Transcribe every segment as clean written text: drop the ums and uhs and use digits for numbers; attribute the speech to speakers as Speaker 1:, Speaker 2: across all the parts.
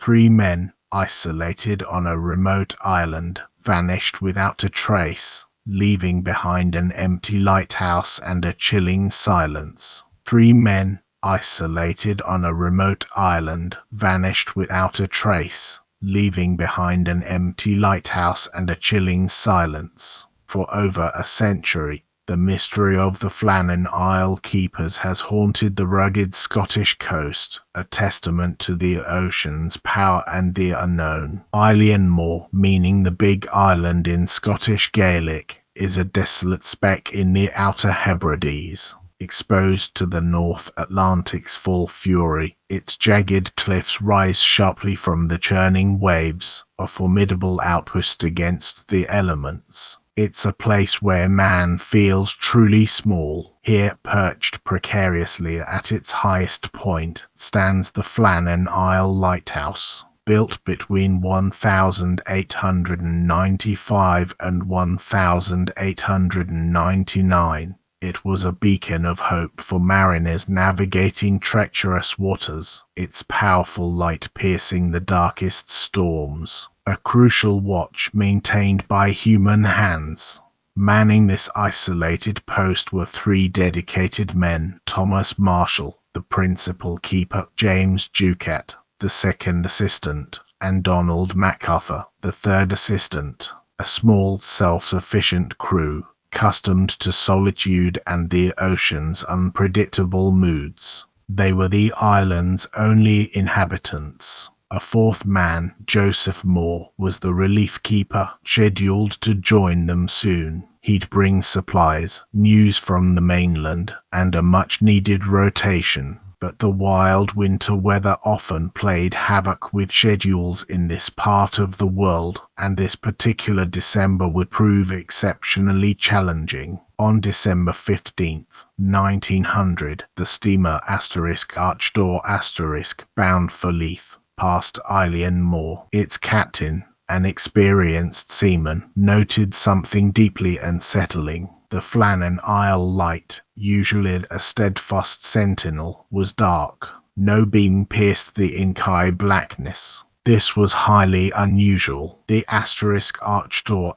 Speaker 1: 3 men, isolated on a remote island, vanished without a trace, leaving behind an empty lighthouse and a chilling silence. 3 men, isolated on a remote island, vanished without a trace, leaving behind an empty lighthouse and a chilling silence. For over a century, the mystery of the Flannan Isle keepers has haunted the rugged Scottish coast, a testament to the ocean's power and the unknown. Eilean Moor, meaning the Big Island in Scottish Gaelic, is a desolate speck in the Outer Hebrides. Exposed to the North Atlantic's full fury, its jagged cliffs rise sharply from the churning waves, a formidable outpost against the elements. It's a place where man feels truly small. Here, perched precariously at its highest point, stands the Flannan Isle Lighthouse. Built between 1895 and 1899, it was a beacon of hope for mariners navigating treacherous waters, its powerful light piercing the darkest storms. A crucial watch maintained by human hands. Manning this isolated post were 3 dedicated men: Thomas Marshall, the principal keeper, James Ducat, the second assistant, and Donald MacArthur, the third assistant. A small, self-sufficient crew, accustomed to solitude and the ocean's unpredictable moods. They were the island's only inhabitants. A 4th man, Joseph Moore, was the relief keeper, scheduled to join them soon. He'd bring supplies, news from the mainland, and a much-needed rotation. But the wild winter weather often played havoc with schedules in this part of the world, and this particular December would prove exceptionally challenging. On December 15th, 1900, the steamer *Archdor*, bound for Leith, passed Eilean Moor. Its captain, an experienced seaman, noted something deeply unsettling. The Flannan Isle light, usually a steadfast sentinel, was dark. No beam pierced the inky blackness. This was highly unusual. The *Archdor*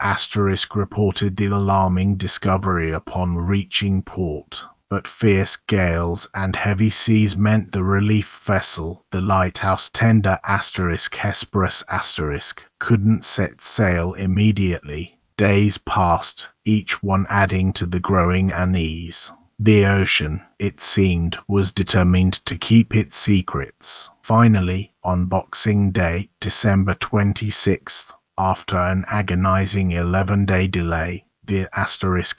Speaker 1: reported the alarming discovery upon reaching port. But fierce gales and heavy seas meant the relief vessel, the lighthouse tender *Hesperus*, couldn't set sail immediately. Days passed, each one adding to the growing unease. The ocean, it seemed, was determined to keep its secrets. Finally, on Boxing Day, December 26th, after an agonizing 11-day delay, the *Hesperus*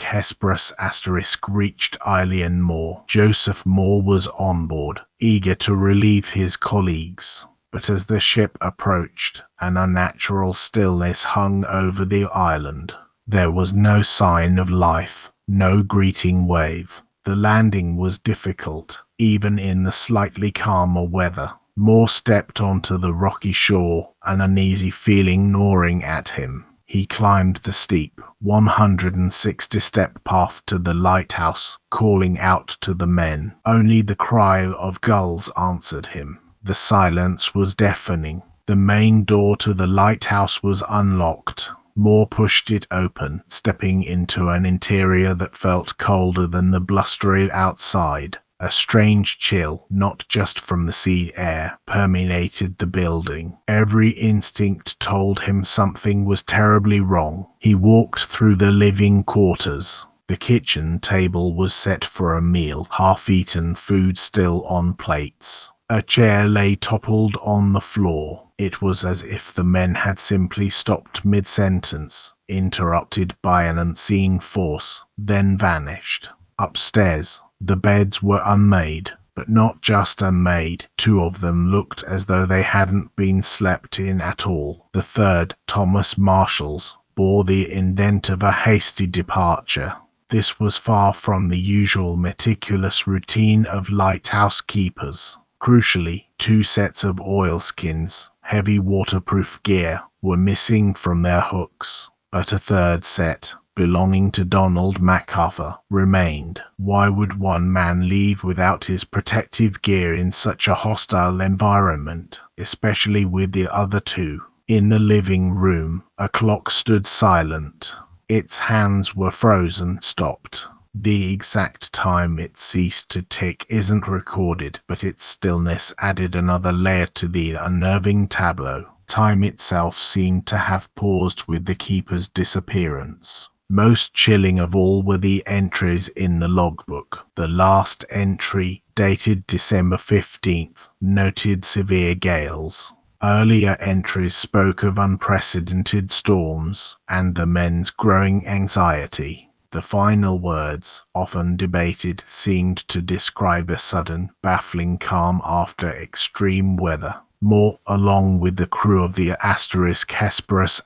Speaker 1: reached Eilean Moor. Joseph Moore was on board, eager to relieve his colleagues. But as the ship approached, an unnatural stillness hung over the island. There was no sign of life, no greeting wave. The landing was difficult, even in the slightly calmer weather. Moore stepped onto the rocky shore, an uneasy feeling gnawing at him. He climbed the steep, 160-step path to the lighthouse, calling out to the men. Only the cry of gulls answered him. The silence was deafening. The main door to the lighthouse was unlocked. Moore pushed it open, stepping into an interior that felt colder than the blustery outside. A strange chill, not just from the sea air, permeated the building. Every instinct told him something was terribly wrong. He walked through the living quarters. The kitchen table was set for a meal, half-eaten food still on plates. A chair lay toppled on the floor. It was as if the men had simply stopped mid-sentence, interrupted by an unseen force, then vanished. Upstairs, the beds were unmade, but not just unmade. 2 of them looked as though they hadn't been slept in at all. The third, Thomas Marshall's, bore the indent of a hasty departure. This was far from the usual meticulous routine of lighthouse keepers. Crucially, 2 sets of oilskins, heavy waterproof gear, were missing from their hooks. But a third set, belonging to Donald MacArthur, remained. Why would one man leave without his protective gear in such a hostile environment, especially with the other two? In the living room, a clock stood silent. Its hands were frozen, stopped. The exact time it ceased to tick isn't recorded, but its stillness added another layer to the unnerving tableau. Time itself seemed to have paused with the keeper's disappearance. Most chilling of all were the entries in the logbook. The last entry, dated December 15th, noted severe gales. Earlier entries spoke of unprecedented storms and the men's growing anxiety. The final words, often debated, seemed to describe a sudden, baffling calm after extreme weather. Moore, along with the crew of the Hesperus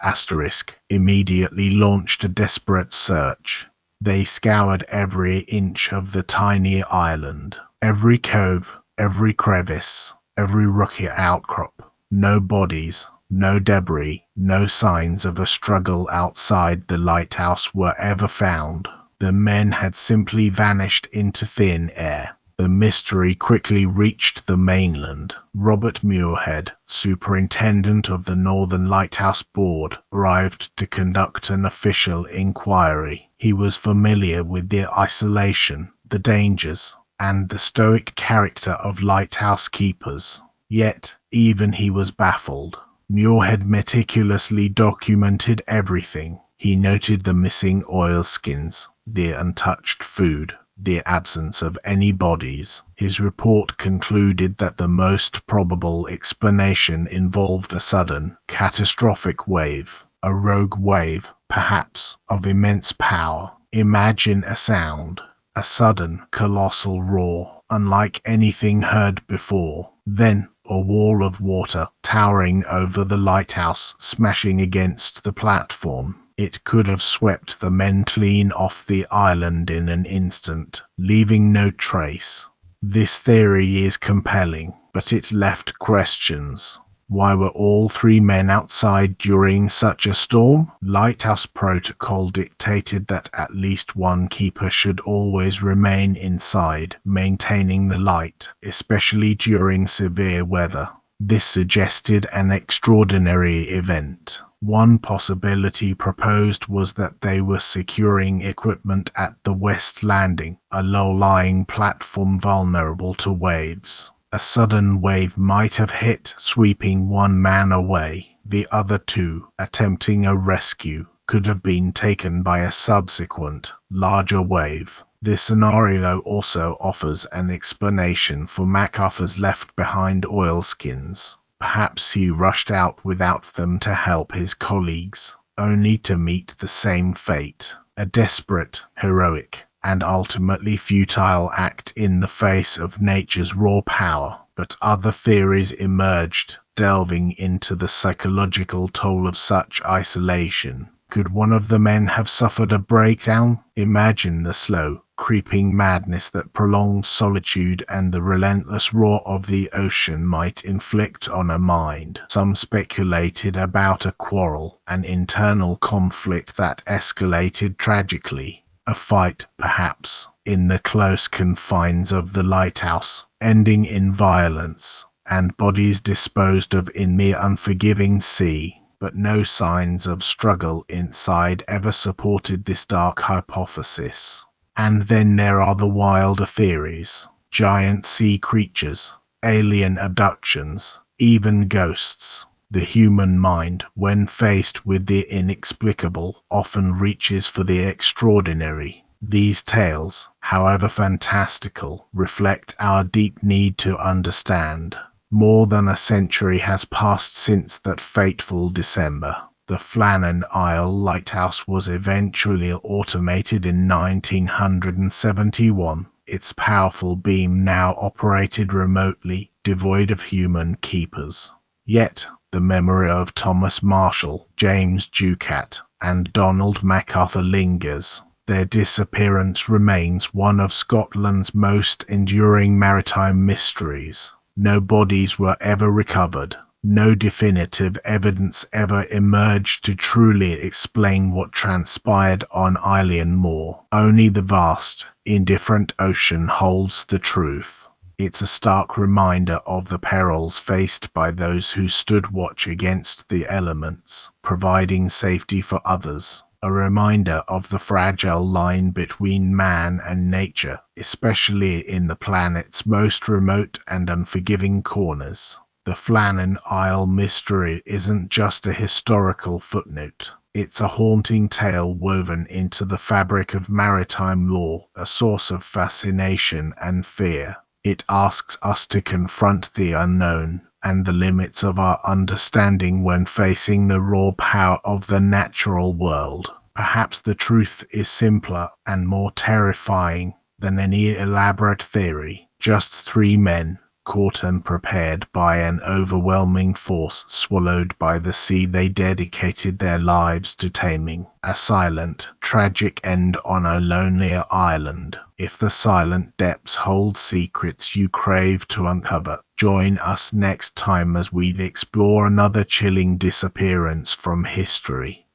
Speaker 1: immediately launched a desperate search. They scoured every inch of the tiny island, every cove, every crevice, every rocky outcrop. No bodies, no debris, no signs of a struggle outside the lighthouse were ever found. The men had simply vanished into thin air. The mystery quickly reached the mainland. Robert Muirhead, superintendent of the Northern Lighthouse Board, arrived to conduct an official inquiry. He was familiar with the isolation, the dangers, and the stoic character of lighthouse keepers. Yet, even he was baffled. Muirhead meticulously documented everything. He noted the missing oilskins, the untouched food, the absence of any bodies. His report concluded that the most probable explanation involved a sudden, catastrophic wave. A rogue wave, perhaps, of immense power. Imagine a sound. A sudden, colossal roar, unlike anything heard before. Then, a wall of water towering over the lighthouse, smashing against the platform. It could have swept the men clean off the island in an instant, leaving no trace. This theory is compelling, but it left questions. Why were all three men outside during such a storm? Lighthouse protocol dictated that at least one keeper should always remain inside, maintaining the light, especially during severe weather. This suggested an extraordinary event. One possibility proposed was that they were securing equipment at the West Landing, a low-lying platform vulnerable to waves. A sudden wave might have hit, sweeping one man away. The other two, attempting a rescue, could have been taken by a subsequent, larger wave. This scenario also offers an explanation for MacArthur's left-behind oilskins. Perhaps he rushed out without them to help his colleagues, only to meet the same fate. A desperate, heroic, and ultimately futile act in the face of nature's raw power. But other theories emerged, delving into the psychological toll of such isolation. Could one of the men have suffered a breakdown? Imagine the slow, creeping madness that prolonged solitude and the relentless roar of the ocean might inflict on a mind. Some speculated about a quarrel, an internal conflict that escalated tragically. A fight, perhaps, in the close confines of the lighthouse, ending in violence, and bodies disposed of in the unforgiving sea. But no signs of struggle inside ever supported this dark hypothesis. And then there are the wilder theories. Giant sea creatures, alien abductions, even ghosts. The human mind, when faced with the inexplicable, often reaches for the extraordinary. These tales, however fantastical, reflect our deep need to understand. More than a century has passed since that fateful December. The Flannan Isle Lighthouse was eventually automated in 1971. Its powerful beam now operated remotely, devoid of human keepers. Yet, the memory of Thomas Marshall, James Ducat, and Donald MacArthur lingers. Their disappearance remains one of Scotland's most enduring maritime mysteries. No bodies were ever recovered. No definitive evidence ever emerged to truly explain what transpired on Eilean Moor. Only the vast, indifferent ocean holds the truth. It's a stark reminder of the perils faced by those who stood watch against the elements, providing safety for others. A reminder of the fragile line between man and nature, especially in the planet's most remote and unforgiving corners. The Flannan Isle mystery isn't just a historical footnote. It's a haunting tale woven into the fabric of maritime law, a source of fascination and fear. It asks us to confront the unknown and the limits of our understanding when facing the raw power of the natural world. Perhaps the truth is simpler and more terrifying than any elaborate theory. Just three men, caught unprepared by an overwhelming force, swallowed by the sea they dedicated their lives to taming. A silent, tragic end on a lonelier island. If the silent depths hold secrets you crave to uncover, join us next time as we explore another chilling disappearance from history.